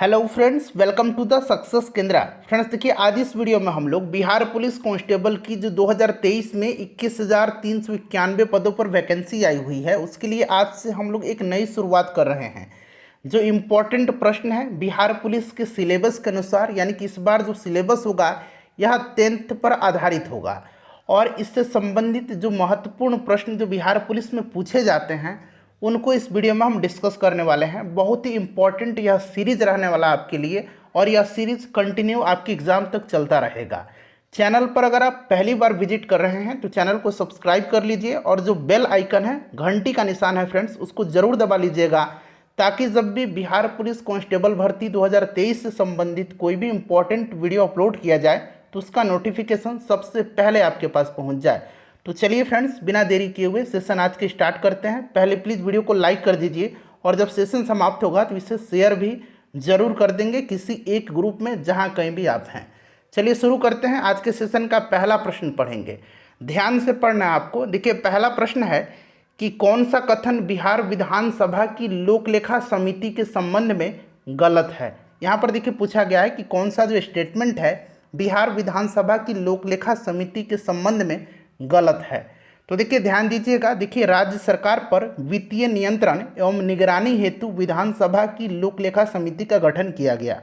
Hello friends, welcome to the success Kendra. Friends देखिए, आज इस वीडियो में हम लोग बिहार पुलिस कांस्टेबल की जो 2023 में 21,391 पदों पर वैकेंसी आई हुई है, उसके लिए आज से हम लोग एक नई शुरुआत कर रहे हैं। जो इम्पोर्टेंट प्रश्न है बिहार पुलिस के सिलेबस के अनुसार, यानी कि इस बार जो सिलेबस होगा यह 10th पर आधारित होगा और इससे संबंधित जो महत्वपूर्ण प्रश्न जो बिहार पुलिस में पूछे जाते हैं उनको इस वीडियो में हम डिस्कस करने वाले हैं। बहुत ही इंपॉर्टेंट यह सीरीज रहने वाला आपके लिए और यह सीरीज कंटिन्यू आपके एग्जाम तक चलता रहेगा। चैनल पर अगर आप पहली बार विजिट कर रहे हैं तो चैनल को सब्सक्राइब कर लीजिए और जो बेल आइकन है, घंटी का निशान है फ्रेंड्स, उसको ज़रूर दबा लीजिएगा ताकि जब भी बिहार पुलिस कांस्टेबल भर्ती 2023 से संबंधित कोई भी इंपॉर्टेंट वीडियो अपलोड किया जाए तो उसका नोटिफिकेशन सबसे पहले आपके पास पहुंच जाए। तो चलिए फ्रेंड्स, बिना देरी किए हुए सेशन आज के स्टार्ट करते हैं। पहले प्लीज़ वीडियो को लाइक कर दीजिए और जब सेशन समाप्त होगा तो इसे शेयर भी जरूर कर देंगे किसी एक ग्रुप में जहां कहीं भी आप हैं। चलिए शुरू करते हैं। आज के सेशन का पहला प्रश्न पढ़ेंगे, ध्यान से पढ़ना है आपको। देखिए, पहला प्रश्न है कि कौन सा कथन बिहार विधानसभा की लोकलेखा समिति के संबंध में गलत है। यहाँ पर देखिए पूछा गया है कि कौन सा जो स्टेटमेंट है बिहार विधानसभा की लोकलेखा समिति के संबंध में गलत है। तो देखिए ध्यान दीजिएगा। देखिए, राज्य सरकार पर वित्तीय नियंत्रण एवं निगरानी हेतु विधानसभा की लोकलेखा समिति का गठन किया गया।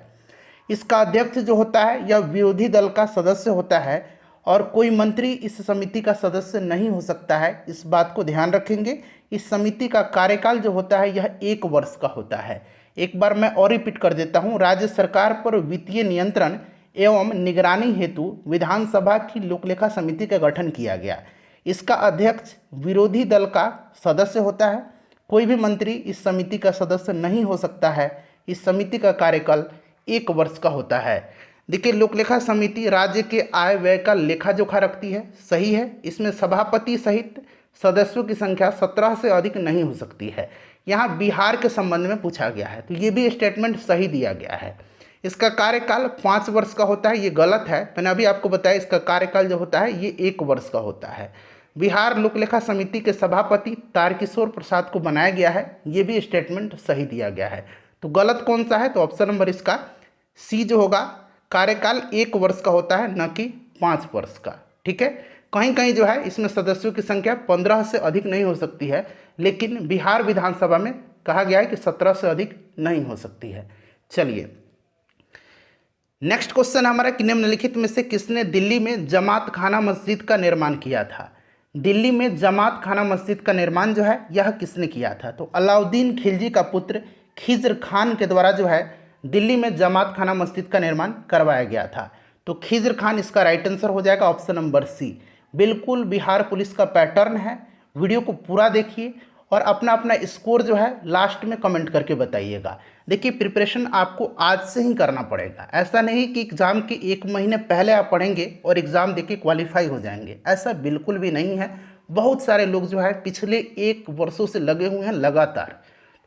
इसका अध्यक्ष जो होता है यह विरोधी दल का सदस्य होता है और कोई मंत्री इस समिति का सदस्य नहीं हो सकता है। इस बात को ध्यान रखेंगे। इस समिति का कार्यकाल जो होता है यह 1 वर्ष का होता है। एक बार मैं और रिपीट कर देता हूँ, राज्य सरकार पर वित्तीय नियंत्रण एवं निगरानी हेतु विधानसभा की लोकलेखा समिति का गठन किया गया। इसका अध्यक्ष विरोधी दल का सदस्य होता है। कोई भी मंत्री इस समिति का सदस्य नहीं हो सकता है। इस समिति का कार्यकाल 1 वर्ष का होता है। देखिए, लोकलेखा समिति राज्य के आय व्यय का लेखा जोखा रखती है, सही है। इसमें सभापति सहित सदस्यों की संख्या 17 से अधिक नहीं हो सकती है। यहाँ बिहार के संबंध में पूछा गया है तो ये भी स्टेटमेंट सही दिया गया है। इसका कार्यकाल 5 वर्ष का होता है, ये गलत है। मैंने अभी आपको बताया इसका कार्यकाल जो होता है ये 1 वर्ष का होता है। बिहार लोकलेखा समिति के सभापति तारकिशोर प्रसाद को बनाया गया है, ये भी स्टेटमेंट सही दिया गया है। तो गलत कौन सा है? तो ऑप्शन नंबर इसका सी जो होगा, कार्यकाल 1 वर्ष का होता है, न कि 5 वर्ष का। ठीक है। कहीं कहीं जो है इसमें सदस्यों की संख्या 15 से अधिक नहीं हो सकती है, लेकिन बिहार विधानसभा में कहा गया है कि 17 से अधिक नहीं हो सकती है। चलिए नेक्स्ट क्वेश्चन हमारा कि निम्नलिखित में से किसने दिल्ली में जमात खाना मस्जिद का निर्माण किया था। दिल्ली में जमात खाना मस्जिद का निर्माण जो है यह किसने किया था? तो अलाउद्दीन खिलजी का पुत्र खिज्र खान के द्वारा जो है दिल्ली में जमात खाना मस्जिद का निर्माण करवाया गया था। तो खिज्र खान इसका राइट आंसर हो जाएगा, ऑप्शन नंबर सी। बिल्कुल बिहार पुलिस का पैटर्न है। वीडियो को पूरा देखिए और अपना अपना स्कोर जो है लास्ट में कमेंट करके बताइएगा। देखिए, प्रिपरेशन आपको आज से ही करना पड़ेगा। ऐसा नहीं कि एग्ज़ाम के 1 महीने पहले आप पढ़ेंगे और एग्ज़ाम देके क्वालिफाई हो जाएंगे, ऐसा बिल्कुल भी नहीं है। बहुत सारे लोग जो है पिछले 1 वर्षों से लगे हुए हैं लगातार।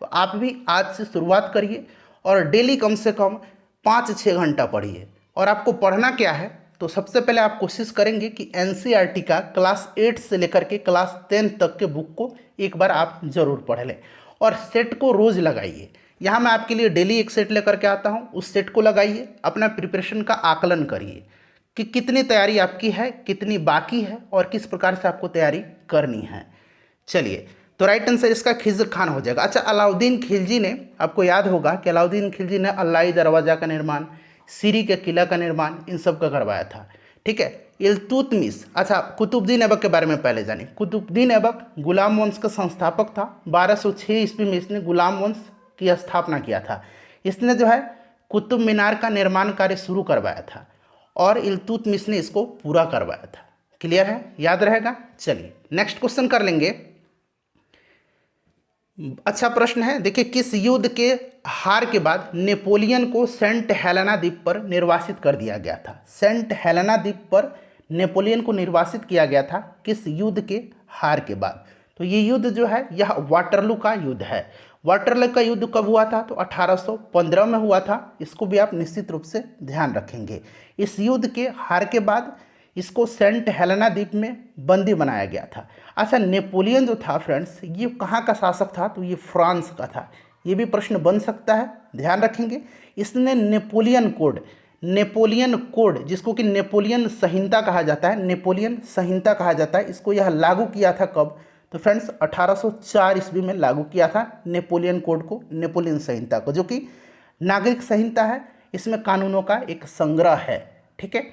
तो आप भी आज से शुरुआत करिए और डेली कम से कम 5-6 घंटा पढ़िए। और आपको पढ़ना क्या है? तो सबसे पहले आप कोशिश करेंगे कि एनसीईआरटी का क्लास 8 से लेकर के क्लास 10 तक के बुक को एक बार आप जरूर पढ़ लें और सेट को रोज़ लगाइए। यहाँ मैं आपके लिए डेली एक सेट लेकर के आता हूँ, उस सेट को लगाइए। अपना प्रिपरेशन का आकलन करिए कि कितनी तैयारी आपकी है, कितनी बाकी है और किस प्रकार से आपको तैयारी करनी है। चलिए, तो राइट आंसर इसका खिज्र खान हो जाएगा। अच्छा, अलाउद्दीन खिलजी ने, आपको याद होगा कि अलाउद्दीन खिलजी ने अल्लाई दरवाज़ा का निर्माण, सीरी के किला का निर्माण, इन सब का करवाया था। ठीक है। इल्तुतमिश, अच्छा कुतुबुद्दीन ऐबक के बारे में पहले जानिए। कुतुबुद्दीन ऐबक गुलाम वंश का संस्थापक था। 1206 ईस्वी में इसने गुलाम वंश की स्थापना किया था। इसने जो है कुतुब मीनार का निर्माण कार्य शुरू करवाया था और इल्तुतमिश ने इसको पूरा करवाया था। क्लियर है? याद रहेगा। चलिए नेक्स्ट क्वेश्चन कर लेंगे। अच्छा प्रश्न है। देखिए, किस युद्ध के हार के बाद नेपोलियन को सेंट हेलेना द्वीप पर निर्वासित कर दिया गया था? सेंट हेलेना द्वीप पर नेपोलियन को निर्वासित किया गया था किस युद्ध के हार के बाद? तो ये युद्ध जो है यह वाटरलू का युद्ध है। वाटरलू का युद्ध कब हुआ था? तो 1815 में हुआ था। इसको भी आप निश्चित रूप से ध्यान रखेंगे। इस युद्ध के हार के बाद इसको सेंट हेलेना द्वीप में बंदी बनाया गया था। अच्छा, नेपोलियन जो था फ्रेंड्स, ये कहाँ का शासक था? तो ये फ्रांस का था। ये भी प्रश्न बन सकता है, ध्यान रखेंगे। इसने नेपोलियन कोड जिसको कि नेपोलियन संहिता कहा जाता है, नेपोलियन संहिता कहा जाता है, इसको यह लागू किया था कब? तो फ्रेंड्स 1804 ईस्वी में लागू किया था नेपोलियन कोड को, नेपोलियन संहिता को, जो कि नागरिक संहिता है, इसमें कानूनों का एक संग्रह है। ठीक है,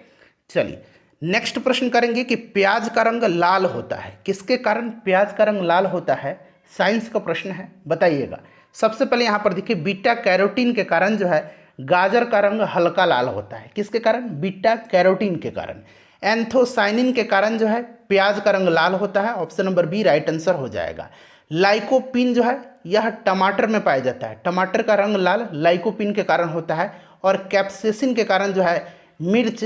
चलिए नेक्स्ट प्रश्न करेंगे कि प्याज का रंग लाल होता है, किसके कारण प्याज का रंग लाल होता है? साइंस का प्रश्न है, बताइएगा। सबसे पहले यहाँ पर देखिए बीटा कैरोटीन के कारण जो है गाजर का रंग हल्का लाल होता है, किसके कारण? बीटा कैरोटीन के कारण। एंथोसाइनिन के कारण जो है प्याज का रंग लाल होता है, option number B right answer हो जाएगा। लाइकोपिन जो है यह टमाटर में पाया जाता है, टमाटर का रंग लाल लाइकोपिन के कारण होता है। और कैप्सेसिन के कारण जो है मिर्च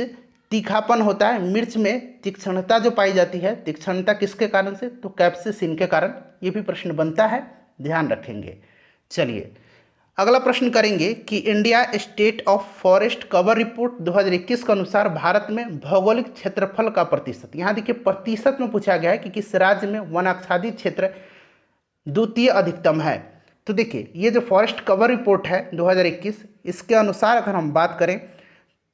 तीखापन होता है, मिर्च में तीक्ष्णता जो पाई जाती है, तीक्ष्णता किसके कारण से? तो कैप्सेसिन के कारण। ये भी प्रश्न बनता है, ध्यान रखेंगे। चलिए अगला प्रश्न करेंगे कि India state of forest cover report 2021 के अनुसार भारत में भौगोलिक क्षेत्रफल का प्रतिशत, यहाँ देखिए प्रतिशत में पूछा गया है कि किस राज्य में वन आच्छादित क्षेत्र द्वितीय अधिकतम है। तो देखिए ये जो फॉरेस्ट कवर रिपोर्ट है 2021, इसके अनुसार अगर हम बात करें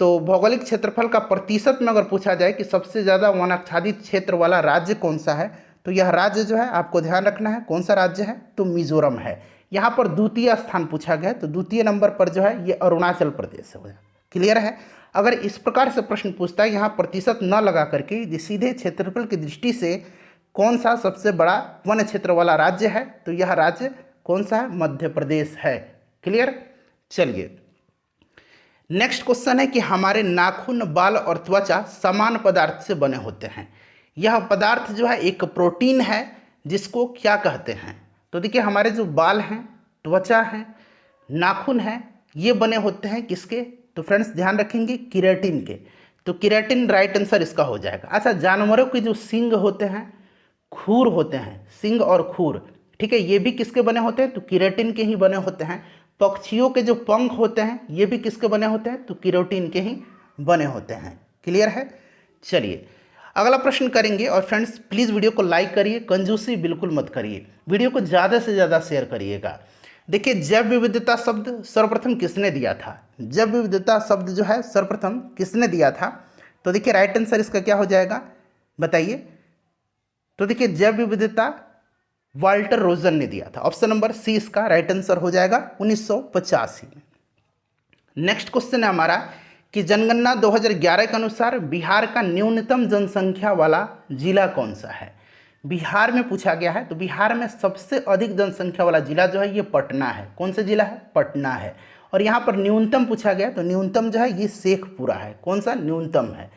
तो भौगोलिक क्षेत्रफल का प्रतिशत में अगर पूछा जाए कि सबसे ज़्यादा वन आच्छादित क्षेत्र वाला राज्य कौन सा है, तो यह राज्य जो है आपको ध्यान रखना है कौन सा राज्य है, तो मिजोरम है। यहाँ पर द्वितीय स्थान पूछा गया है, तो द्वितीय नंबर पर जो है ये अरुणाचल प्रदेश है। क्लियर है? अगर इस प्रकार से प्रश्न पूछता है यहाँ प्रतिशत न लगा करके सीधे क्षेत्रफल की दृष्टि से कौन सा सबसे बड़ा वन क्षेत्र वाला राज्य है, तो यह राज्य कौन सा है? मध्य प्रदेश है। क्लियर? चलिए नेक्स्ट क्वेश्चन है कि हमारे नाखून, बाल और त्वचा समान पदार्थ से बने होते हैं। यह पदार्थ जो है एक प्रोटीन है जिसको क्या कहते हैं? तो देखिए हमारे जो बाल हैं, त्वचा है, नाखून हैं, ये बने होते हैं किसके? तो फ्रेंड्स ध्यान रखेंगे केराटिन के। तो केराटिन राइट आंसर इसका हो जाएगा। अच्छा, जानवरों के जो सींग होते हैं, खूर होते हैं, सींग और खूर, ठीक है, ये भी किसके बने होते हैं? तो केराटिन के ही बने होते हैं। पक्षियों के जो पंख होते हैं ये भी किसके बने होते हैं? तो केराटिन के ही बने होते हैं। क्लियर है? चलिए अगला प्रश्न करेंगे। और फ्रेंड्स प्लीज़ वीडियो को लाइक करिए, कंजूसी बिल्कुल मत करिए, वीडियो को ज़्यादा से ज़्यादा शेयर करिएगा। देखिए जैव विविधता शब्द सर्वप्रथम किसने दिया था? जैव विविधता शब्द जो है सर्वप्रथम किसने दिया था? तो देखिए राइट आंसर इसका क्या हो जाएगा, बताइए। तो देखिए जैव विविधता वाल्टर रोजन ने दिया था, ऑप्शन नंबर सी इसका राइट आंसर हो जाएगा 1985 में। नेक्स्ट क्वेश्चन है हमारा कि जनगणना 2011 के अनुसार बिहार का न्यूनतम जनसंख्या वाला जिला कौन सा है? बिहार में पूछा गया है, तो बिहार में सबसे अधिक जनसंख्या वाला जिला जो है ये पटना है। कौन सा जिला है? पटना है। और यहाँ पर न्यूनतम पूछा गया, तो न्यूनतम जो है ये शेखपुरा है। कौन सा? न्यूनतम है।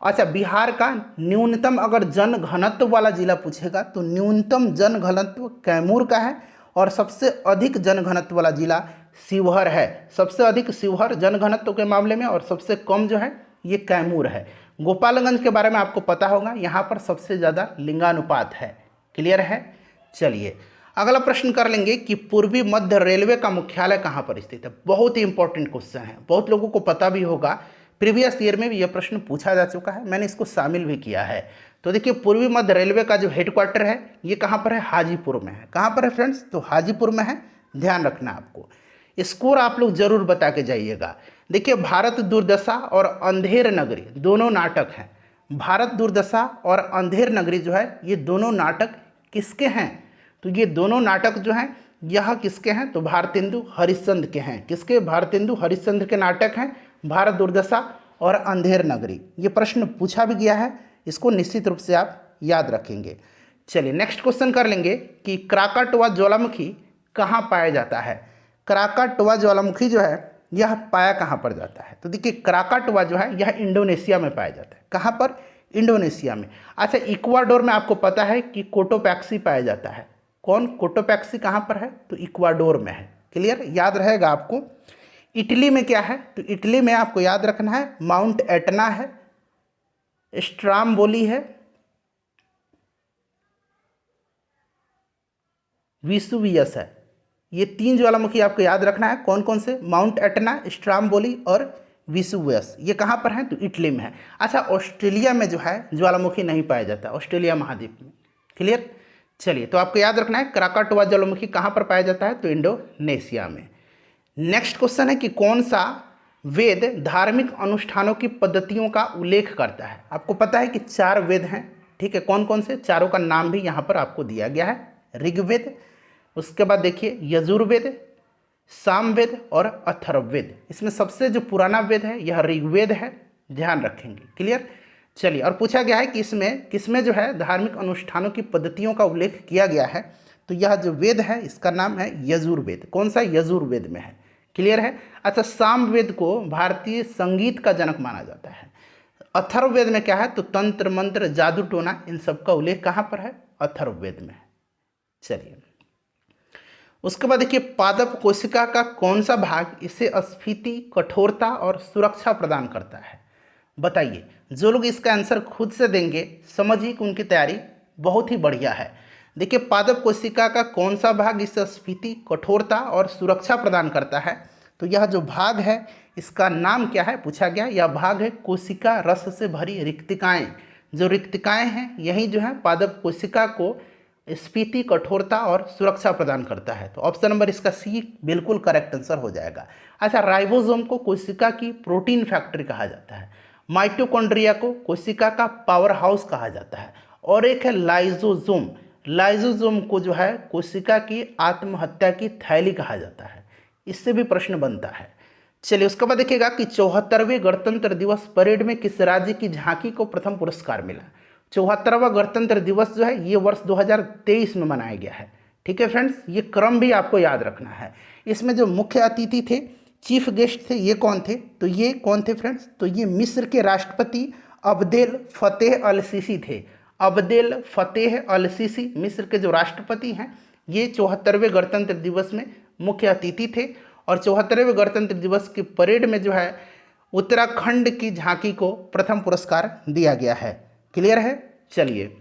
अच्छा, बिहार का न्यूनतम अगर जन घनत्व वाला जिला पूछेगा तो न्यूनतम जन घनत्व कैमूर का है, और सबसे अधिक जन घनत्व वाला जिला शिवहर है। सबसे अधिक शिवहर जन घनत्व के मामले में, और सबसे कम जो है ये कैमूर है। गोपालगंज के बारे में आपको पता होगा, यहाँ पर सबसे ज़्यादा लिंगानुपात है। क्लियर है? चलिए अगला प्रश्न कर लेंगे कि पूर्वी मध्य रेलवे का मुख्यालय कहाँ पर स्थित है। बहुत ही इंपॉर्टेंट क्वेश्चन है, बहुत लोगों को पता भी होगा, प्रीवियस ईयर में भी यह प्रश्न पूछा जा चुका है, मैंने इसको शामिल भी किया है। तो देखिए पूर्वी मध्य रेलवे का जो हेडक्वार्टर है ये कहाँ पर है? हाजीपुर में है। कहाँ पर है फ्रेंड्स? तो हाजीपुर में है, ध्यान रखना आपको। स्कोर आप लोग जरूर बता के जाइएगा। देखिए भारत दुर्दशा और अंधेर नगरी दोनों नाटक हैं। भारत दुर्दशा और अंधेर नगरी जो है ये दोनों नाटक किसके हैं? तो ये दोनों नाटक जो हैं यह किसके हैं? तो भारतेंदु हरिश्चंद्र के हैं। किसके? भारतेंदु हरिश्चंद्र के नाटक हैं भारत दुर्दशा और अंधेर नगरी। ये प्रश्न पूछा भी गया है, इसको निश्चित रूप से आप याद रखेंगे। चलिए नेक्स्ट क्वेश्चन कर लेंगे कि क्राकाटोआ ज्वालामुखी कहाँ पाया जाता है। क्राकाटोआ ज्वालामुखी जो है यह पाया कहाँ पर जाता है? तो देखिए क्राकाटोआ जो है यह इंडोनेशिया में पाया जाता है। कहाँ पर? इंडोनेशिया में। अच्छा, इक्वाडोर में आपको पता है कि कोटोपैक्सी पाया जाता है। कौन? कोटोपैक्सी कहाँ पर है? तो इक्वाडोर में है। क्लियर? याद रहेगा आपको। इटली में क्या है? तो इटली में आपको याद रखना है माउंट एटना है, स्ट्राम्बोली है, विसुवियस है। ये तीन ज्वालामुखी आपको याद रखना है। कौन कौन से? माउंट एटना, स्ट्राम्बोली और विसुवियस। ये कहाँ पर है? तो इटली में है। अच्छा, ऑस्ट्रेलिया में जो है ज्वालामुखी नहीं पाया जाता, ऑस्ट्रेलिया महाद्वीप में। क्लियर? चलिए तो आपको याद रखना है क्राकाटोआ ज्वालामुखी कहाँ पर पाया जाता है? तो इंडोनेशिया में। नेक्स्ट क्वेश्चन है कि कौन सा वेद धार्मिक अनुष्ठानों की पद्धतियों का उल्लेख करता है। आपको पता है कि 4 वेद हैं, ठीक है। कौन कौन से? चारों का नाम भी यहाँ पर आपको दिया गया है। ऋग्वेद, उसके बाद देखिए यजुर्वेद, सामवेद और अथर्ववेद। इसमें सबसे जो पुराना वेद है यह ऋग्वेद है, ध्यान रखेंगे। क्लियर? चलिए, और पूछा गया है कि इसमें किसमें जो है धार्मिक अनुष्ठानों की पद्धतियों का उल्लेख किया गया है, तो यह जो वेद है इसका नाम है यजुर्वेद। कौन सा? यजुर्वेद में है। क्लियर है? अच्छा, सामवेद को भारतीय संगीत का जनक माना जाता है। अथर्ववेद में क्या है? तो तंत्र मंत्र जादू टोना इन सब का उल्लेख कहाँ पर है? अथर्ववेद में। चलिए, उसके बाद देखिए पादप कोशिका का कौन सा भाग इसे स्फीति, कठोरता और सुरक्षा प्रदान करता है? बताइए। जो लोग इसका आंसर खुद से देंगे समझिए कि उनकी तैयारी बहुत ही बढ़िया है। देखिए पादप कोशिका का कौन सा भाग इसे स्फीति, कठोरता और सुरक्षा प्रदान करता है? तो यह जो भाग है इसका नाम क्या है पूछा गया। यह भाग है कोशिका रस से भरी रिक्तिकाएं। जो रिक्तिकाएं हैं यही जो है पादप कोशिका को स्फीति, कठोरता और सुरक्षा प्रदान करता है। तो ऑप्शन नंबर इसका सी बिल्कुल करेक्ट आंसर हो जाएगा। अच्छा, राइबोसोम को कोशिका की प्रोटीन फैक्ट्री कहा जाता है। माइटोकॉन्ड्रिया को कोशिका का पावर हाउस कहा जाता है। और एक है लाइजोसोम। लाइजोसोम को जो है कोशिका की आत्महत्या की थैली कहा जाता है। इससे भी प्रश्न बनता है। चलिए, उसके बाद देखिएगा कि 74वें गणतंत्र दिवस परेड में किस राज्य की झांकी को प्रथम पुरस्कार मिला? 74वां गणतंत्र दिवस जो है ये वर्ष 2023 में मनाया गया है। ठीक है फ्रेंड्स, ये क्रम भी आपको याद रखना है। इसमें जो मुख्य अतिथि थे, चीफ गेस्ट थे, ये कौन थे? तो ये कौन थे फ्रेंड्स? तो ये मिस्र के राष्ट्रपति अब्देल फतेह अल सीसी थे। अब्देल फतेह अल सीसी मिस्र के जो राष्ट्रपति हैं, ये 74वें गणतंत्र दिवस में मुख्य अतिथि थे। और 74वें गणतंत्र दिवस की परेड में जो है उत्तराखंड की झांकी को प्रथम पुरस्कार दिया गया है। क्लियर है? चलिए,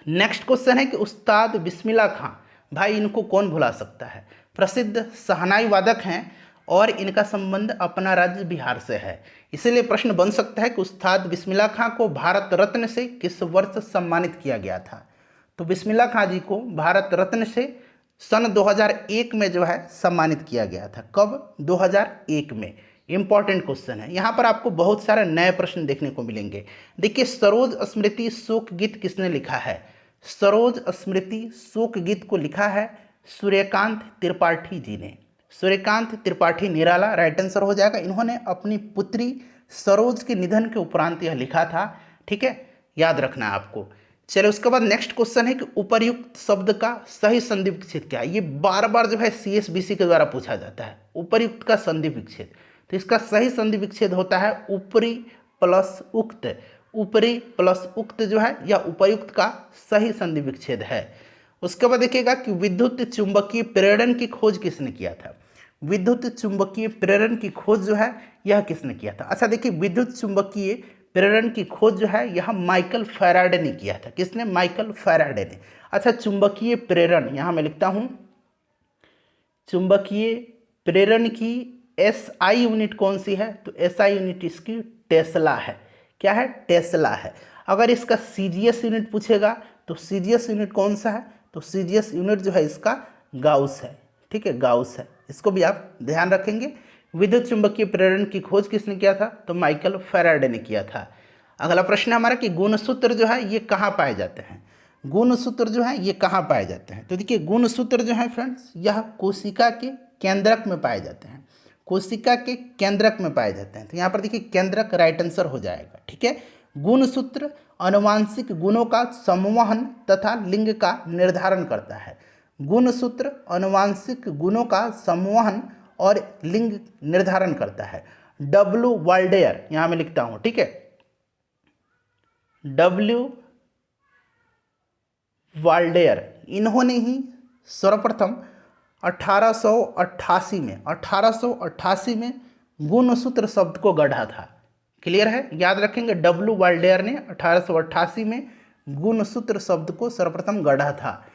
नेक्स्ट क्वेश्चन है कि उस्ताद बिस्मिल्लाह खां, भाई इनको कौन भुला सकता है? प्रसिद्ध शहनाई वादक हैं और इनका संबंध अपना राज्य बिहार से है। इसीलिए प्रश्न बन सकता है कि उस्ताद बिस्मिल्लाह खां को भारत रत्न से किस वर्ष सम्मानित किया गया था? तो बिस्मिल्लाह खां जी को भारत रत्न से सन 2001 में जो है सम्मानित किया गया था। कब? 2001 में। इंपॉर्टेंट क्वेश्चन है। यहाँ पर आपको बहुत सारे नए प्रश्न देखने को मिलेंगे। देखिए, सरोज स्मृति शोक गीत किसने लिखा है? सरोज स्मृति शोक गीत को लिखा है सूर्यकांत त्रिपाठी जी ने। सूर्यकांत त्रिपाठी निराला राइट आंसर हो जाएगा। इन्होंने अपनी पुत्री सरोज के निधन के उपरांत यह लिखा था। ठीक है, याद रखना है आपको। चलिए, उसके बाद नेक्स्ट क्वेश्चन है कि उपर्युक्त शब्द का सही संधि विच्छेद क्या है? ये बार बार जो है CSBC के द्वारा पूछा जाता है, उपर्युक्त का संधि विच्छेद। तो इसका सही संधि विच्छेद होता है ऊपरी प्लस उक्त। ऊपरी प्लस उक्त जो है यह उपर्युक्त का सही संधि विच्छेद है। उसके बाद देखिएगा कि विद्युत चुंबकीय प्रेरण की खोज किसने किया था? विद्युत चुंबकीय प्रेरण की खोज जो है यह किसने किया था? अच्छा देखिए, विद्युत चुंबकीय प्रेरण की खोज जो है यह माइकल फैराडे ने किया था। किसने? माइकल फैराडे ने। अच्छा, चुंबकीय प्रेरण यहाँ मैं लिखता हूँ, चुंबकीय प्रेरण की SI यूनिट कौन सी है? तो SI यूनिट इसकी टेस्ला है। क्या है? टेस्ला है। अगर इसका CGS यूनिट पूछेगा तो CGS यूनिट कौन सा है? तो CGS यूनिट जो है इसका गाउस है। ठीक है, गाउस है। इसको भी आप ध्यान रखेंगे। विद्युत चुंबकीय प्रेरण की खोज किसने किया था? तो माइकल फैराडे ने किया था। अगला प्रश्न है हमारा कि गुणसूत्र जो है ये कहाँ पाए जाते हैं? गुणसूत्र जो है ये कहाँ पाए जाते हैं? तो देखिए, गुणसूत्र जो है फ्रेंड्स यह कोशिका के केंद्रक में पाए जाते हैं। कोशिका के केंद्रक में पाए जाते हैं। तो यहाँ पर देखिए केंद्रक राइट आंसर हो जाएगा। ठीक है, गुणसूत्र आनुवांशिक गुणों का संवहन तथा लिंग का निर्धारण करता है। गुणसूत्र आनुवांशिक गुणों का संवहन और लिंग निर्धारण करता है। W वाल्डेयर यहाँ मैं लिखता हूँ। ठीक है, W वाल्डेयर, इन्होंने ही सर्वप्रथम 1888 में गुणसूत्र शब्द को गढ़ा था। क्लियर है? याद रखेंगे, W वाल्डेयर ने 1888 में गुणसूत्र शब्द को सर्वप्रथम गढ़ा था।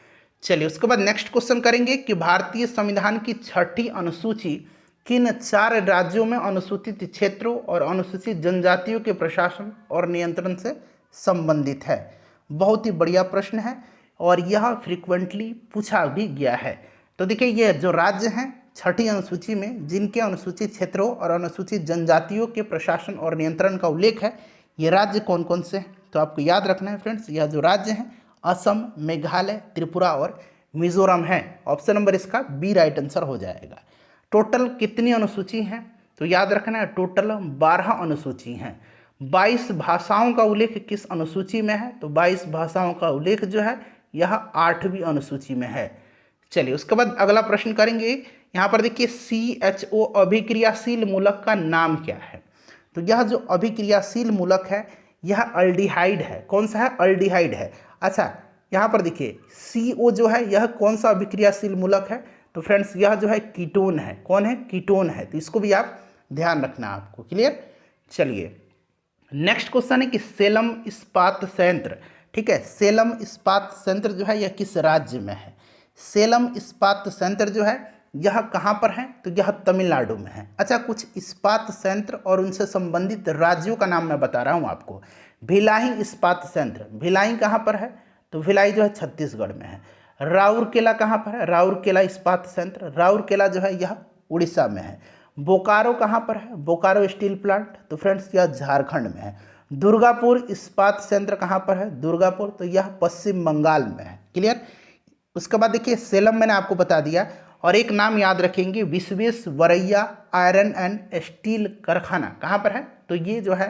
चलिए, उसके बाद नेक्स्ट क्वेश्चन करेंगे कि भारतीय संविधान की 6ठी अनुसूची किन 4 राज्यों में अनुसूचित क्षेत्रों और अनुसूचित जनजातियों के प्रशासन और नियंत्रण से संबंधित है? बहुत ही बढ़िया प्रश्न है और यह फ्रीक्वेंटली पूछा भी गया है। तो देखिए, ये जो राज्य हैं छठी अनुसूची में जिनके अनुसूचित क्षेत्रों और अनुसूचित जनजातियों के प्रशासन और नियंत्रण का उल्लेख है, ये राज्य कौन कौन से हैं? तो आपको याद रखना है फ्रेंड्स, यह जो राज्य हैं असम, मेघालय, त्रिपुरा और मिजोरम है। ऑप्शन नंबर इसका बी राइट आंसर हो जाएगा। टोटल कितनी अनुसूची हैं? तो याद रखना है टोटल 12 अनुसूची हैं। 22 भाषाओं का उल्लेख किस अनुसूची में है? तो 22 भाषाओं का उल्लेख जो है यह 8वीं अनुसूची में है। चलिए उसके बाद अगला प्रश्न करेंगे। यहाँ पर देखिए CHO अभिक्रियाशील मूलक का नाम क्या है? तो यह जो अभिक्रियाशील मूलक है यह अल्डिहाइड है। कौन सा है? अल्डिहाइड है। अच्छा यहाँ पर देखिए CO जो है यह कौन सा अभिक्रियाशील मूलक है? तो फ्रेंड्स यह जो है कीटोन है। कौन है? कीटोन है। तो इसको भी आप ध्यान रखना आपको। क्लियर? चलिए नेक्स्ट क्वेश्चन है कि सेलम इस्पात संयंत्र, ठीक है, सेलम इस्पात संयंत्र जो है यह किस राज्य में है? सेलम इस्पात संयंत्र जो है यह कहाँ पर है? तो यह तमिलनाडु में है। अच्छा कुछ इस्पात संयंत्र और उनसे संबंधित राज्यों का नाम मैं बता रहा हूँ आपको। भिलाई इस्पात संयंत्र, भिलाई कहाँ पर है? तो भिलाई जो है छत्तीसगढ़ में है। राउरकेला कहाँ पर है? राउरकेला इस्पात संयंत्र, राउरकेला जो है यह उड़ीसा में है। बोकारो कहाँ पर है? बोकारो स्टील प्लांट, तो फ्रेंड्स यह झारखंड में है। दुर्गापुर इस्पात संयंत्र कहाँ पर है? दुर्गापुर, तो यह पश्चिम बंगाल में है। क्लियर? उसके बाद देखिए सेलम मैंने आपको बता दिया, और एक नाम याद रखेंगे विश्वेश्वरैया आयरन एंड स्टील कारखाना कहाँ पर है? तो ये जो है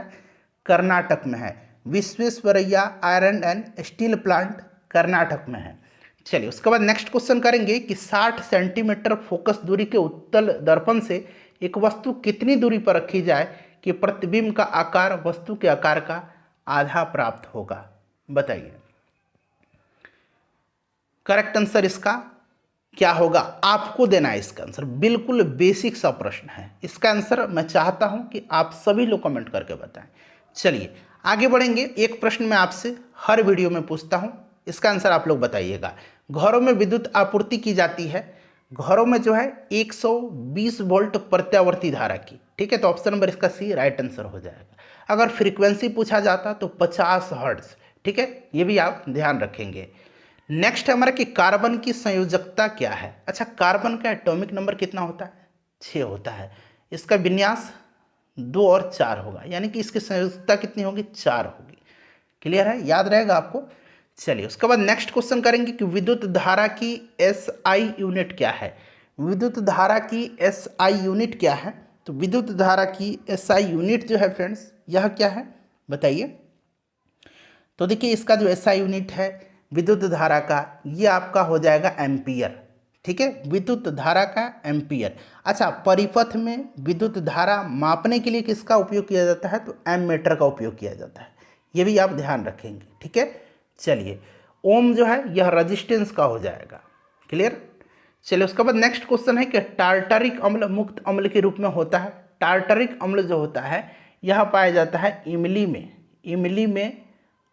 कर्नाटक में है। Visvesvaraya iron and steel plant Karnataka में है। चलिए उसके बाद नेक्स्ट क्वेश्चन करेंगे कि 60 सेंटीमीटर फोकस दूरी के उत्तल दर्पण से एक वस्तु कितनी दूरी पर रखी जाए कि प्रतिबिंब का आकार वस्तु के आकार का आधा प्राप्त होगा? बताइए करेक्ट आंसर इसका क्या होगा? आपको देना है इसका आंसर। बिल्कुल बेसिक सा प्रश्न है, इसका आंसर मैं चाहता हूं कि आप सभी लोग कमेंट करके बताएं। चलिए आगे बढ़ेंगे। एक प्रश्न मैं आपसे हर वीडियो में पूछता हूं, इसका आंसर आप लोग बताइएगा। घरों में विद्युत आपूर्ति की जाती है, घरों में जो है 120 वोल्ट प्रत्यावर्ती धारा की, ठीक है, तो ऑप्शन नंबर इसका सी राइट आंसर हो जाएगा। अगर फ्रीक्वेंसी पूछा जाता तो 50 हर्ट्ज, ठीक है, ये भी आप ध्यान रखेंगे। नेक्स्ट है हमारा कि कार्बन की संयोजकता क्या है? अच्छा कार्बन का एटॉमिक नंबर कितना होता है? 6 होता है। इसका विन्यास 2 और 4 होगा, यानी कि इसकी संयोजकता कितनी होगी? 4 होगी। क्लियर है? याद रहेगा आपको। चलिए उसके बाद नेक्स्ट क्वेश्चन करेंगे कि विद्युत धारा की SI यूनिट क्या है? विद्युत धारा की SI यूनिट क्या है? तो विद्युत धारा की SI यूनिट जो है फ्रेंड्स यह क्या है बताइए? तो देखिए इसका जो SI यूनिट है विद्युत धारा का ये आपका हो जाएगा एम्पियर, ठीक है, विद्युत धारा का एम्पियर। अच्छा परिपथ में विद्युत धारा मापने के लिए किसका उपयोग किया जाता है? तो एममीटर का उपयोग किया जाता है, ये भी आप ध्यान रखेंगे, ठीक है। चलिए ओम जो है यह रेजिस्टेंस का हो जाएगा। क्लियर? चलिए उसके बाद नेक्स्ट क्वेश्चन है कि टार्टरिक अम्ल मुक्त अम्ल के रूप में होता है। टार्टरिक अम्ल जो होता है यह पाया जाता है इमली में, इमली में,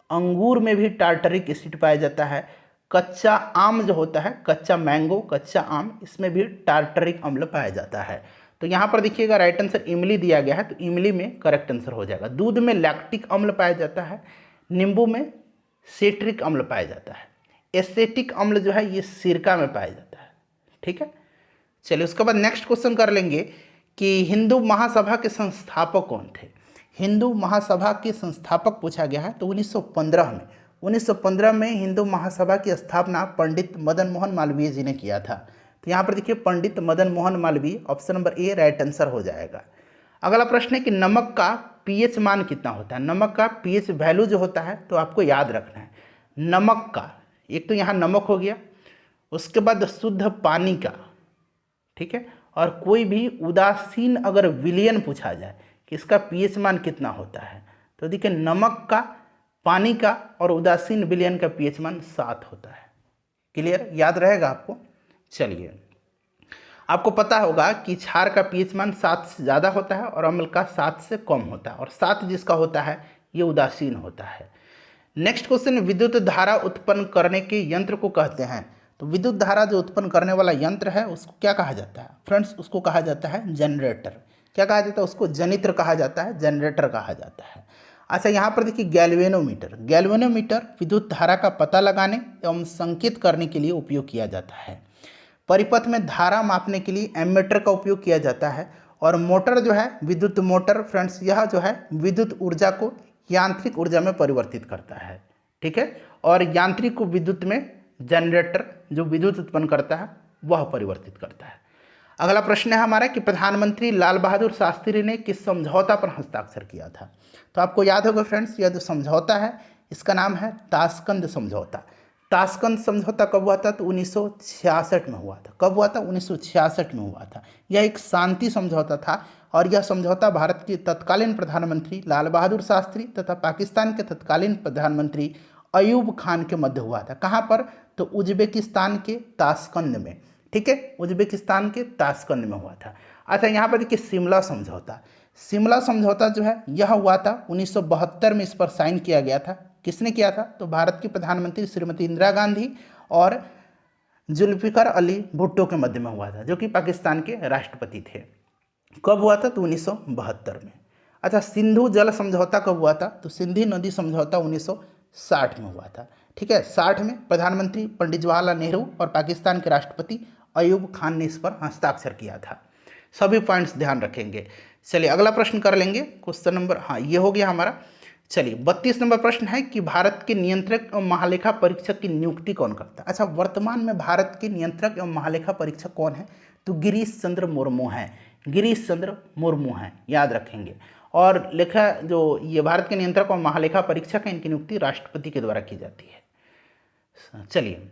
अंगूर में भी टार्टरिक एसिड पाया जाता है। कच्चा आम जो होता है, कच्चा मैंगो, कच्चा आम, इसमें भी टार्टरिक अम्ल पाया जाता है। तो यहाँ पर देखिएगा राइट आंसर इमली दिया गया है, तो इमली में करेक्ट आंसर हो जाएगा। दूध में लैक्टिक अम्ल पाया जाता है, नींबू में सिट्रिक अम्ल पाया जाता है, एसेटिक अम्ल जो है ये सिरका में पाया जाता है, ठीक है। चलिए उसके बाद नेक्स्ट क्वेश्चन कर लेंगे कि हिंदू महासभा के संस्थापक कौन थे? हिंदू महासभा के संस्थापक पूछा गया है, तो 1915 में हिंदू महासभा की स्थापना पंडित मदन मोहन मालवीय जी ने किया था। तो यहाँ पर देखिए Pandit Madan Mohan Malviya, option number a right answer हो जाएगा। अगला प्रश्न है कि नमक का पीएच मान कितना होता है? नमक का पीएच वैल्यू जो होता है तो आपको याद रखना है, नमक का एक तो यहाँ नमक हो गया, उसके बाद शुद्ध पानी का, ठीक है, और कोई भी उदासीन अगर विलयन पूछा जाए कि इसका पीएच मान कितना होता है, तो देखिए नमक का, पानी का और उदासीन विलयन का पीएच मान 7 होता है। क्लियर? याद रहेगा आपको। चलिए आपको पता होगा कि क्षार का पीएच मान 7 से ज़्यादा होता है और अम्ल का 7 से कम होता है, और 7 जिसका होता है ये उदासीन होता है। नेक्स्ट क्वेश्चन, विद्युत धारा उत्पन्न करने के यंत्र को कहते हैं? तो विद्युत धारा जो उत्पन्न करने वाला यंत्र है उसको क्या कहा जाता है? फ्रेंड्स उसको कहा जाता है जनरेटर। क्या कहा जाता है? उसको जनित्र कहा जाता है, जनरेटर कहा जाता है। अच्छा यहाँ पर देखिए गैल्वेनोमीटर, गैल्वेनोमीटर विद्युत धारा का पता लगाने एवं संकेत करने के लिए उपयोग किया जाता है। परिपथ में धारा मापने के लिए एमीटर का उपयोग किया जाता है। और मोटर जो है विद्युत मोटर फ्रेंड्स, यह जो है विद्युत ऊर्जा को यांत्रिक ऊर्जा में परिवर्तित करता है, ठीक है। और यांत्रिक को विद्युत में जनरेटर जो विद्युत उत्पन्न करता है वह परिवर्तित करता है। अगला प्रश्न है हमारा कि प्रधानमंत्री लाल बहादुर शास्त्री ने किस समझौता पर हस्ताक्षर किया था। तो आपको याद होगा फ्रेंड्स, यह जो समझौता है इसका नाम है ताशकंद समझौता। ताशकंद समझौता कब हुआ था? तो 1966 में हुआ था। कब हुआ था? 1966 में हुआ था। यह एक शांति समझौता था और यह समझौता भारत के तत्कालीन प्रधानमंत्री लाल बहादुर शास्त्री तथा पाकिस्तान के तत्कालीन प्रधानमंत्री अयूब खान के मध्य हुआ था। कहाँ पर? तो उज्बेकिस्तान के ताशकंद में, ठीक है, उज्बेकिस्तान के ताशकंद में हुआ था। अच्छा, यहाँ पर देखिए शिमला समझौता। शिमला समझौता जो है यह हुआ था 1972 में, इस पर साइन किया गया था। किसने किया था? तो भारत की प्रधानमंत्री श्रीमती इंदिरा गांधी और जुल्फिकार अली भुट्टो के मध्य में हुआ था, जो कि पाकिस्तान के राष्ट्रपति थे। कब हुआ था? तो 1972 में। अच्छा, सिंधु जल समझौता कब हुआ था? तो सिंधु नदी समझौता 1960 में हुआ था, ठीक है। 60 में प्रधानमंत्री पंडित जवाहरलाल नेहरू और पाकिस्तान के राष्ट्रपति अयूब खान ने इस पर हस्ताक्षर किया था। सभी पॉइंट्स ध्यान रखेंगे। चलिए अगला प्रश्न कर लेंगे, क्वेश्चन नंबर, हाँ ये हो गया हमारा। चलिए 32 नंबर प्रश्न है कि भारत के नियंत्रक एवं महालेखा परीक्षक की नियुक्ति कौन करता है। अच्छा, वर्तमान में भारत के नियंत्रक एवं महालेखा परीक्षक कौन है? तो गिरीश चंद्र मुर्मू हैं। गिरीश चंद्र मुर्मू हैं, याद रखेंगे। और लेखा जो ये भारत के नियंत्रक और महालेखा परीक्षक हैं, इनकी नियुक्ति राष्ट्रपति के द्वारा की जाती है। चलिए,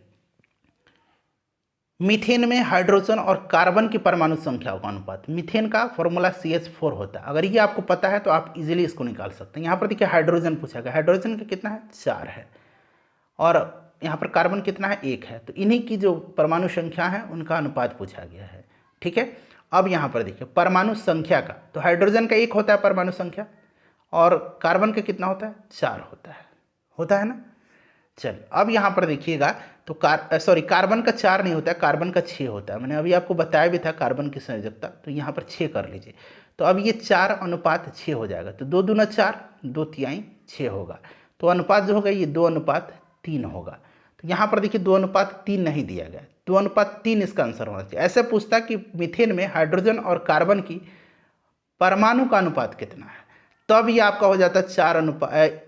मीथेन में हाइड्रोजन और कार्बन की परमाणु संख्याओं का अनुपात। मीथेन का फॉर्मूला CH4 होता है। अगर ये आपको पता है तो आप इजीली इसको निकाल सकते हैं। यहाँ पर देखिए हाइड्रोजन पूछा गया, हाइड्रोजन का कितना है? 4 है। और यहाँ पर कार्बन कितना है? 1 है। तो इन्हीं की जो परमाणु संख्या है उनका अनुपात पूछा गया है, ठीक है। अब यहाँ पर देखिए परमाणु संख्या का, तो हाइड्रोजन का 1 होता है परमाणु संख्या और कार्बन का कितना होता है? 4 होता है ना। चलिए अब यहाँ पर देखिएगा तो कार्बन का 4 नहीं होता है, कार्बन का 6 होता है। मैंने अभी आपको बताया भी था कार्बन की संयोजकता, तो यहाँ पर 6 कर लीजिए। तो अब ये 4:6 हो जाएगा। तो 2 दूना 4, 2 तिहाई 6 होगा। तो अनुपात जो होगा ये 2:3 होगा। तो यहाँ पर देखिए 2:3 नहीं दिया गया, 2:3 इसका आंसर होना चाहिए। ऐसे पूछता कि मीथेन में हाइड्रोजन और कार्बन की परमाणु का अनुपात कितना है, तब ये आपका हो जाता है 4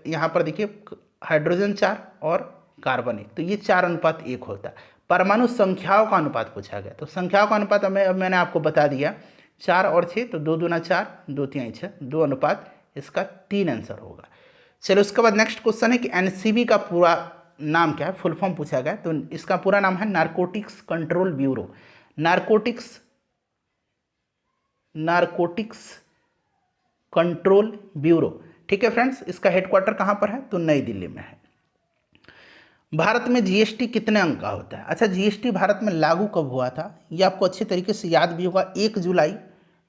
यहाँ पर देखिए हाइड्रोजन 4 और कार्बन 1, तो ये 4:1 होता है। परमाणु संख्याओं का अनुपात पूछा गया, तो संख्याओं का अनुपात अब मैंने आपको बता दिया 4 और 6, तो 2 दूना 4, 2 तिहाई 6, 2:, इसका 3 आंसर होगा। चलो उसके बाद नेक्स्ट क्वेश्चन है कि NCB का पूरा नाम क्या है, फुल फॉर्म पूछा गया। तो इसका पूरा नाम है narcotics control bureau. Narcotics control bureau, ठीक है फ्रेंड्स। इसका हेडक्वार्टर कहाँ पर है? तो नई दिल्ली में है। भारत में GST कितने अंक का होता है? अच्छा, GST भारत में लागू कब हुआ था ये आपको अच्छे तरीके से याद भी होगा। 1 जुलाई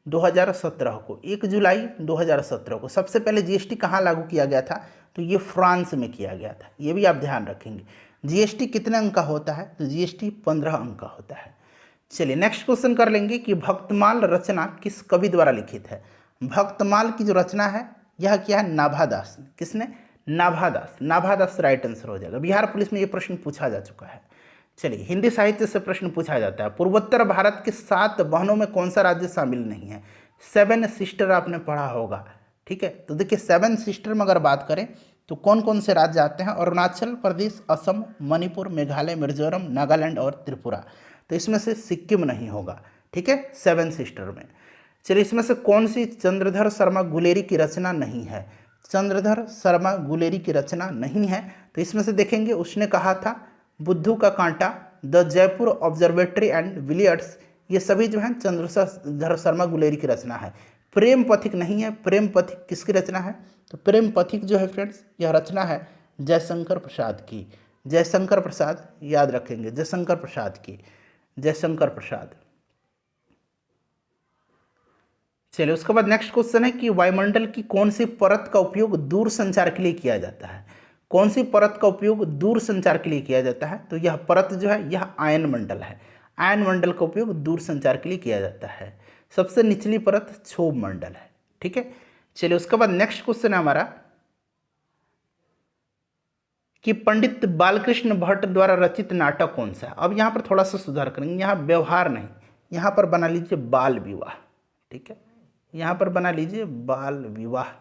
2017 को, 1 जुलाई 2017 को सबसे पहले GST कहाँ लागू किया गया था? तो ये फ्रांस में किया गया था। ये भी आप ध्यान रखेंगे। GST कितने अंक का होता है? तो GST 15 अंक का होता है। चलिए नेक्स्ट क्वेश्चन कर लेंगे कि भक्तमाल रचना किस कवि द्वारा लिखित है। भक्तमाल की जो रचना है यह क्या है? नाभादास। किसने? नाभादास। नाभादास राइट आंसर हो जाएगा। बिहार पुलिस में ये प्रश्न पूछा जा चुका है। चलिए हिंदी साहित्य से प्रश्न पूछा जाता है। पूर्वोत्तर भारत के 7 बहनों में कौन सा राज्य शामिल नहीं है? 7 सिस्टर आपने पढ़ा होगा, ठीक है। तो देखिए 7 सिस्टर में अगर बात करें तो कौन कौन से राज्य आते हैं? अरुणाचल प्रदेश, असम, मणिपुर, मेघालय, मिजोरम, नागालैंड और त्रिपुरा। तो इसमें से सिक्किम नहीं होगा, ठीक है, 7 सिस्टर में। चलिए इसमें से कौन सी चंद्रधर शर्मा गुलेरी की रचना नहीं है? चंद्रधर शर्मा गुलेरी की रचना नहीं है। तो इसमें से देखेंगे उसने कहा था बुद्धू का कांटा, द जयपुर ऑब्जर्वेटरी एंड विलियर्ड्स, ये सभी जो हैं चंद्रधर शर्मा गुलेरी की रचना है। प्रेम पथिक नहीं है। प्रेम पथिक किसकी रचना है? तो प्रेम पथिक जो है फ्रेंड्स यह रचना है जयशंकर प्रसाद की। जयशंकर प्रसाद, याद रखेंगे, जयशंकर प्रसाद की, जयशंकर प्रसाद। चलिए उसके बाद नेक्स्ट क्वेश्चन है कि वायुमंडल की कौन सी परत का उपयोग दूर संचार के लिए किया जाता है? कौन सी परत का उपयोग दूर संचार के लिए किया जाता है? तो यह परत जो है यह आयन मंडल है। आयन मंडल का उपयोग दूर संचार के लिए किया जाता है। सबसे निचली परत क्षोभ मंडल है, ठीक है। चलिए उसके बाद नेक्स्ट क्वेश्चन है हमारा कि पंडित बालकृष्ण भट्ट द्वारा रचित नाटक कौन सा है। अब यहाँ पर थोड़ा सा सुधार करेंगे, यहाँ व्यवहार नहीं, यहाँ पर बना लीजिए बाल विवाह। ठीक है, यहाँ पर बना लीजिए बाल विवाह।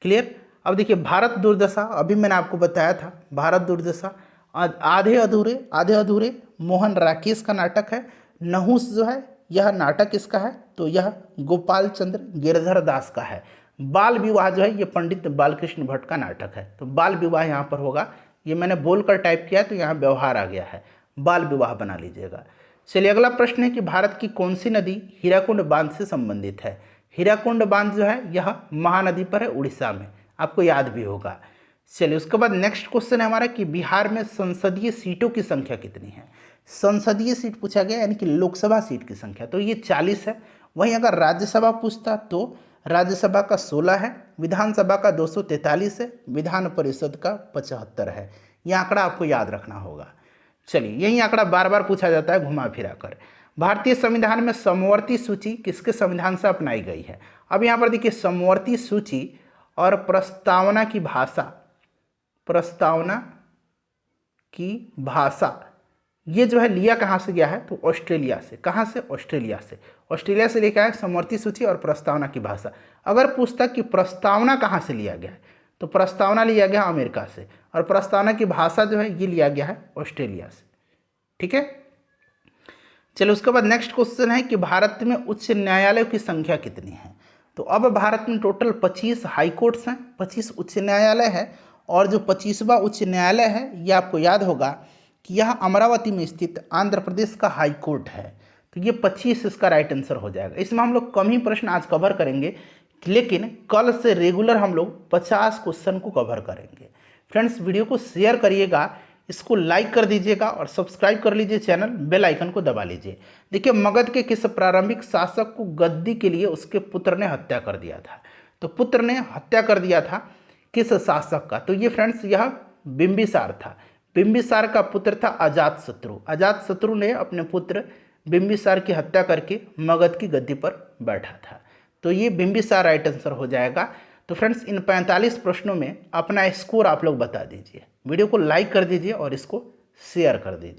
क्लियर। अब देखिए भारत दुर्दशा, अभी मैंने आपको बताया था भारत दुर्दशा। आधे अधूरे मोहन राकेश का नाटक है। नहुस जो है यह नाटक किसका है, तो यह गोपाल चंद्र गिरधर दास का है। बाल विवाह जो है ये पंडित बालकृष्ण भट्ट का नाटक है। तो बाल विवाह यहाँ पर होगा, ये मैंने बोलकर टाइप किया तो यहाँ व्यवहार आ गया है, बाल विवाह बना लीजिएगा। चलिए अगला प्रश्न है कि भारत की कौन सी नदी हीराकुंड बांध से संबंधित है। हीराकुंड बांध जो है यह महानदी पर है, उड़ीसा में, आपको याद भी होगा। चलिए उसके बाद नेक्स्ट क्वेश्चन है हमारा कि बिहार में संसदीय सीटों की संख्या कितनी है। संसदीय सीट पूछा गया यानी कि लोकसभा सीट की संख्या, तो ये 40 है। वहीं अगर राज्यसभा पूछता तो राज्यसभा का 16 है, विधानसभा का 243 है, विधान परिषद का 75 है। यह आंकड़ा आपको याद रखना होगा। चलिए यही आंकड़ा बार बार पूछा जाता है घुमा फिरा कर। भारतीय संविधान में समवर्ती सूची किसके संविधान से अपनाई गई है। अब यहाँ पर देखिए समवर्ती सूची और प्रस्तावना की भाषा ये जो है लिया कहाँ से गया है, तो ऑस्ट्रेलिया से। कहाँ से, ऑस्ट्रेलिया से लेकर आए समवर्ती सूची और प्रस्तावना की भाषा। अगर पूछता कि प्रस्तावना कहाँ से लिया गया है, तो प्रस्तावना लिया गया अमेरिका से, और प्रस्तावना की भाषा जो है ये लिया गया है ऑस्ट्रेलिया से। ठीक है, चलो उसके बाद नेक्स्ट क्वेश्चन है कि भारत में उच्च न्यायालयों की संख्या कितनी है। तो अब भारत में टोटल 25 हाई कोर्ट्स हैं, 25 उच्च न्यायालय है, और जो 25वां उच्च न्यायालय है ये आपको याद होगा कि यह अमरावती में स्थित आंध्र प्रदेश का हाई कोर्ट है। तो ये 25 इसका राइट आंसर हो जाएगा। इसमें हम लोग कम ही प्रश्न आज कवर करेंगे, लेकिन कल से रेगुलर हम लोग 50 क्वेश्चन को कवर करेंगे। फ्रेंड्स वीडियो को शेयर करिएगा, इसको लाइक कर दीजिएगा और सब्सक्राइब कर लीजिए चैनल, बेल आइकन को दबा लीजिए। देखिए मगध के किस प्रारंभिक शासक को गद्दी के लिए उसके पुत्र ने हत्या कर दिया था। तो पुत्र ने हत्या कर दिया था किस शासक का, तो ये फ्रेंड्स यह बिंबिसार था। बिंबिसार का पुत्र था अजातशत्रु। अजातशत्रु ने अपने पुत्र बिंबिसार की हत्या करके मगध की गद्दी पर बैठा था। तो ये बिंबिसार राइट आंसर हो जाएगा। तो फ्रेंड्स इन 45 प्रश्नों में अपना स्कोर आप लोग बता दीजिए। वीडियो को लाइक कर दीजिए और इसको शेयर कर दीजिए।